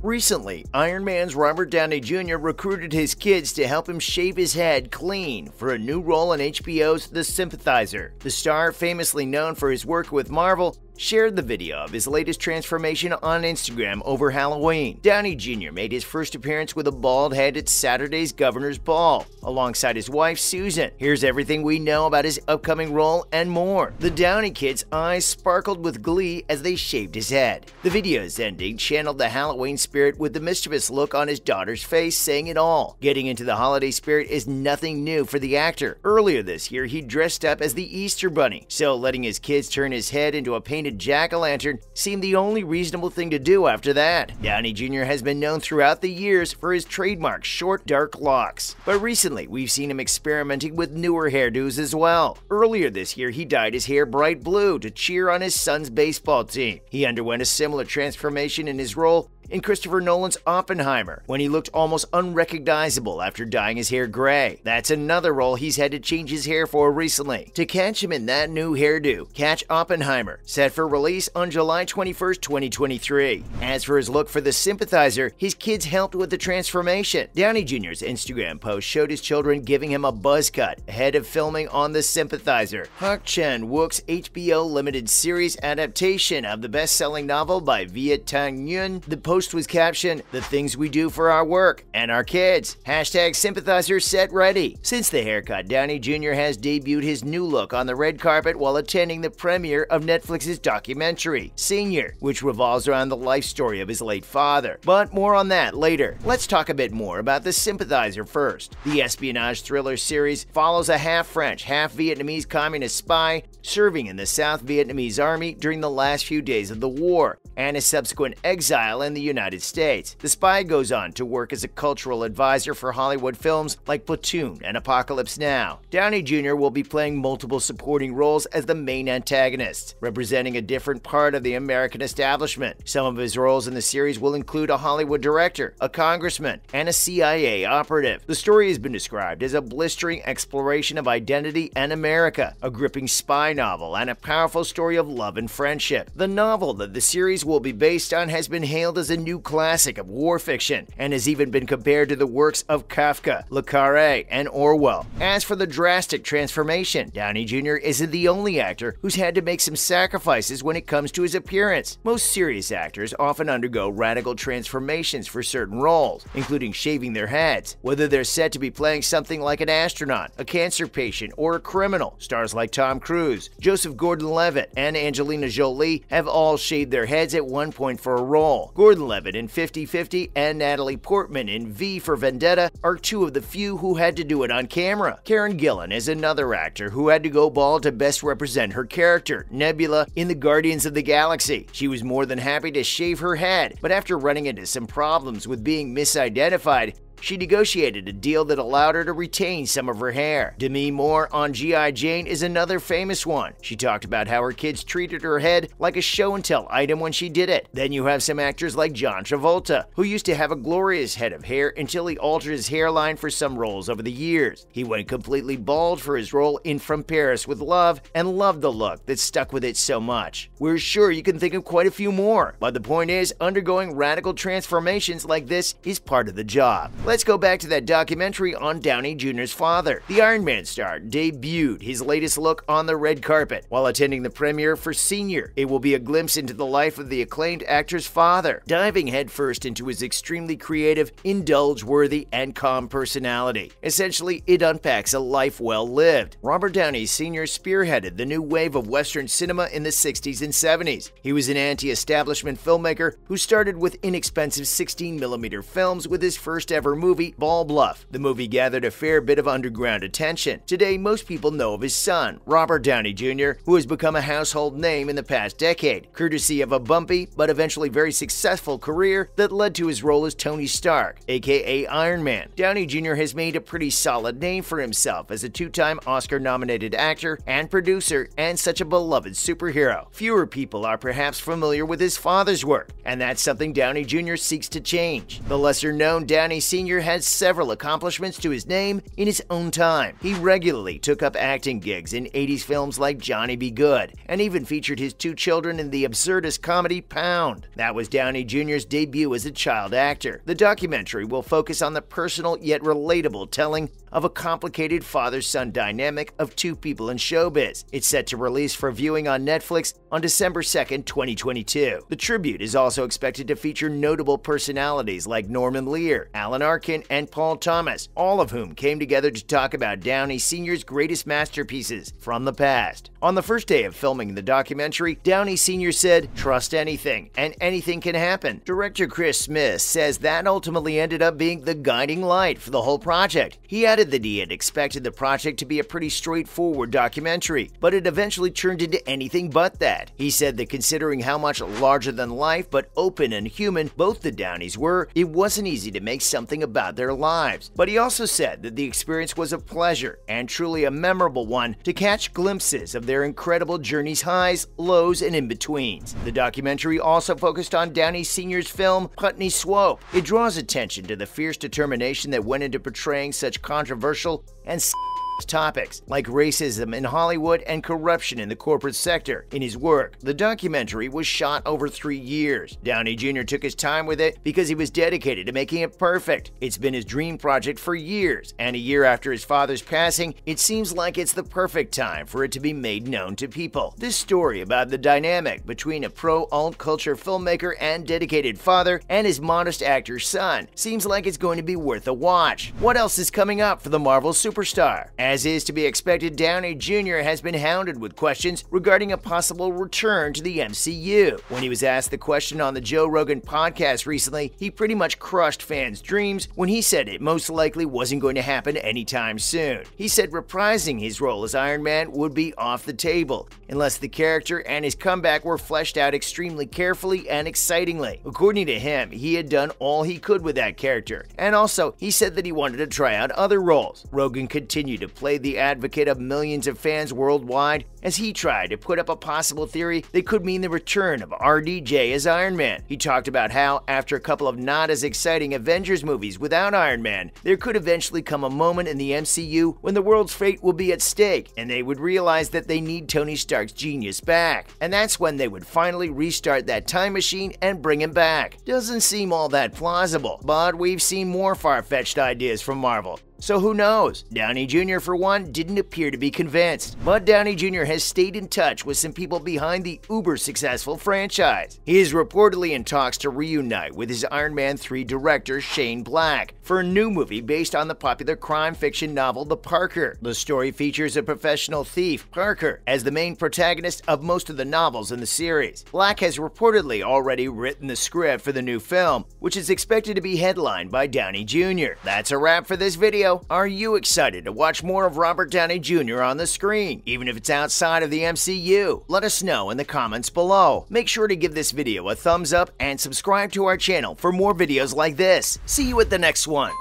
Recently, Iron Man's Robert Downey Jr. recruited his kids to help him shave his head clean for a new role in HBO's The Sympathizer. The star, famously known for his work with Marvel, shared the video of his latest transformation on Instagram over Halloween. Downey Jr. made his first appearance with a bald head at Saturday's Governor's Ball, alongside his wife Susan. Here's everything we know about his upcoming role and more. The Downey kids' eyes sparkled with glee as they shaved his head. The video's ending channeled the Halloween spirit with the mischievous look on his daughter's face, saying it all. Getting into the holiday spirit is nothing new for the actor. Earlier this year, he dressed up as the Easter Bunny, so letting his kids turn his head into a painted jack-o'-lantern seemed the only reasonable thing to do after that. Downey Jr. has been known throughout the years for his trademark short, dark locks, but recently we've seen him experimenting with newer hairdos as well. Earlier this year, he dyed his hair bright blue to cheer on his son's baseball team. He underwent a similar transformation in his role in Christopher Nolan's Oppenheimer, when he looked almost unrecognizable after dyeing his hair gray. That's another role he's had to change his hair for recently. To catch him in that new hairdo, catch Oppenheimer, set for release on July 21st, 2023. As for his look for The Sympathizer, his kids helped with the transformation. Downey Jr.'s Instagram post showed his children giving him a buzz cut ahead of filming on The Sympathizer, Park Chan-wook's HBO limited series adaptation of the best-selling novel by Viet Thanh Nguyen. The post was captioned, "The things we do for our work and our kids. #Sympathizer set ready." Since the haircut, Downey Jr. has debuted his new look on the red carpet while attending the premiere of Netflix's documentary, Senior, which revolves around the life story of his late father. But more on that later. Let's talk a bit more about The Sympathizer first. The espionage thriller series follows a half-French, half-Vietnamese communist spy serving in the South Vietnamese army during the last few days of the war and his subsequent exile in the United States. The spy goes on to work as a cultural advisor for Hollywood films like Platoon and Apocalypse Now. Downey Jr. will be playing multiple supporting roles as the main antagonists, representing a different part of the American establishment. Some of his roles in the series will include a Hollywood director, a congressman, and a CIA operative. The story has been described as a blistering exploration of identity and America, a gripping spy novel, and a powerful story of love and friendship. The novel that the series will be based on has been hailed as a new classic of war fiction and has even been compared to the works of Kafka, Le Carré, and Orwell. As for the drastic transformation, Downey Jr. isn't the only actor who's had to make some sacrifices when it comes to his appearance. Most serious actors often undergo radical transformations for certain roles, including shaving their heads. Whether they're set to be playing something like an astronaut, a cancer patient, or a criminal, stars like Tom Cruise, Joseph Gordon-Levitt, and Angelina Jolie have all shaved their heads at one point for a role. Gordon-Levitt in 50-50 and Natalie Portman in V for Vendetta are two of the few who had to do it on camera. Karen Gillan is another actor who had to go bald to best represent her character, Nebula, in the Guardians of the Galaxy. She was more than happy to shave her head, but after running into some problems with being misidentified, she negotiated a deal that allowed her to retain some of her hair. Demi Moore on G.I. Jane is another famous one. She talked about how her kids treated her head like a show-and-tell item when she did it. Then you have some actors like John Travolta, who used to have a glorious head of hair until he altered his hairline for some roles over the years. He went completely bald for his role in From Paris with Love and loved the look that stuck with it so much. We're sure you can think of quite a few more, but the point is, undergoing radical transformations like this is part of the job. Let's go back to that documentary on Downey Jr.'s father. The Iron Man star debuted his latest look on the red carpet while attending the premiere for Senior. It will be a glimpse into the life of the acclaimed actor's father, diving headfirst into his extremely creative, indulge-worthy, and calm personality. Essentially, it unpacks a life well lived. Robert Downey Sr. spearheaded the new wave of Western cinema in the 60s and 70s. He was an anti-establishment filmmaker who started with inexpensive 16mm films with his first ever movie, Ball Bluff. The movie gathered a fair bit of underground attention. Today, most people know of his son, Robert Downey Jr., who has become a household name in the past decade, courtesy of a bumpy but eventually very successful career that led to his role as Tony Stark, aka Iron Man. Downey Jr. has made a pretty solid name for himself as a two-time Oscar-nominated actor and producer and such a beloved superhero. Fewer people are perhaps familiar with his father's work, and that's something Downey Jr. seeks to change. The lesser-known Downey Sr. Sr. has several accomplishments to his name in his own time. He regularly took up acting gigs in 80s films like Johnny Be Good, and even featured his two children in the absurdist comedy Pound. That was Downey Jr.'s debut as a child actor. The documentary will focus on the personal yet relatable telling of a complicated father-son dynamic of two people in showbiz. It's set to release for viewing on Netflix on December 2nd, 2022. The tribute is also expected to feature notable personalities like Norman Lear, Alan Arkin, and Paul Thomas, all of whom came together to talk about Downey Sr.'s greatest masterpieces from the past. On the first day of filming the documentary, Downey Sr. said, "Trust anything, and anything can happen." Director Chris Smith says that ultimately ended up being the guiding light for the whole project. He added that he had expected the project to be a pretty straightforward documentary, but it eventually turned into anything but that. He said that considering how much larger than life but open and human both the Downeys were, it wasn't easy to make something about their lives. But he also said that the experience was a pleasure and truly a memorable one to catch glimpses of their incredible journey's highs, lows, and in-betweens. The documentary also focused on Downey Sr.'s film Putney Swope. It draws attention to the fierce determination that went into portraying such controversial and topics like racism in Hollywood and corruption in the corporate sector in his work. The documentary was shot over 3 years. Downey Jr. took his time with it because he was dedicated to making it perfect. It's been his dream project for years, and a year after his father's passing, it seems like it's the perfect time for it to be made known to people. This story about the dynamic between a pro-alt culture filmmaker and dedicated father and his modest actor son seems like it's going to be worth a watch. What else is coming up for the Marvel superstar? As is to be expected, Downey Jr. has been hounded with questions regarding a possible return to the MCU. When he was asked the question on the Joe Rogan podcast recently, he pretty much crushed fans' dreams when he said it most likely wasn't going to happen anytime soon. He said reprising his role as Iron Man would be off the table, unless the character and his comeback were fleshed out extremely carefully and excitingly. According to him, he had done all he could with that character, and also he said that he wanted to try out other roles. Rogan continued to play the advocate of millions of fans worldwide as he tried to put up a possible theory that could mean the return of RDJ as Iron Man. He talked about how, after a couple of not as exciting Avengers movies without Iron Man, there could eventually come a moment in the MCU when the world's fate will be at stake and they would realize that they need Tony Stark's genius back. And that's when they would finally restart that time machine and bring him back. Doesn't seem all that plausible, but we've seen more far-fetched ideas from Marvel. So who knows? Downey Jr., for one, didn't appear to be convinced. But Downey Jr. has stayed in touch with some people behind the uber-successful franchise. He is reportedly in talks to reunite with his Iron Man 3 director Shane Black for a new movie based on the popular crime fiction novel The Parker. The story features a professional thief, Parker, as the main protagonist of most of the novels in the series. Black has reportedly already written the script for the new film, which is expected to be headlined by Downey Jr. That's a wrap for this video. Are you excited to watch more of Robert Downey Jr. on the screen, even if it's outside of the MCU? Let us know in the comments below. Make sure to give this video a thumbs up and subscribe to our channel for more videos like this. See you at the next one.